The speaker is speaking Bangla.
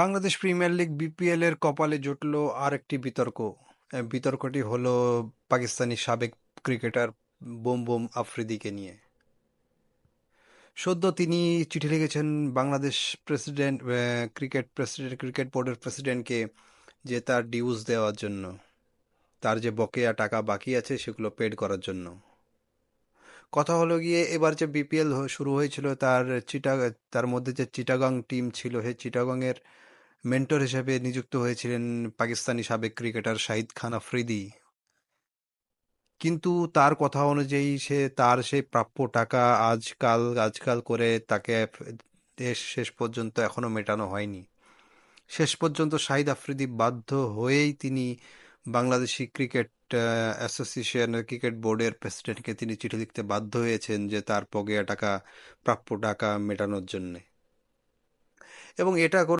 বাংলাদেশ প্রিমিয়ার লিগ বিপিএল এর কপালে জুটল আর একটি বিতর্ক। বিতর্কটি হলো পাকিস্তানি সাবেক ক্রিকেটার বুম বুম আফ্রিদিকে নিয়ে। সদ্য তিনি চিঠি লিখেছেন বাংলাদেশ ক্রিকেট বোর্ডের প্রেসিডেন্টকে, যে তার ডিউজ দেওয়ার জন্য, তার যে বকেয়া টাকা বাকি আছে সেগুলো পেড করার জন্য। কথা হলো গিয়ে, এবার যে বিপিএল শুরু হয়েছিল, তার মধ্যে যে চিটাগং টিম ছিল, সেই চিটাগং এর মেন্টর হিসেবে নিযুক্ত হয়েছিলেন পাকিস্তানি সাবেক ক্রিকেটার শাহিদ খান আফ্রিদি। কিন্তু তার কথা অনুযায়ী তার সেই প্রাপ্য টাকা আজকাল আজকাল করে তাকে দেশ শেষ পর্যন্ত এখনো মেটানো হয়নি। শেষ পর্যন্ত শাহিদ আফ্রিদি বাধ্য হয়েই তিনি বাংলাদেশি অ্যাসোসিয়েশন ক্রিকেট বোর্ডের প্রেসিডেন্টকে তিনি চিঠি লিখতে বাধ্য হয়েছেন, যে তার বকেয়া টাকা, প্রাপ্য টাকা মেটানোর জন্য। এবং এটা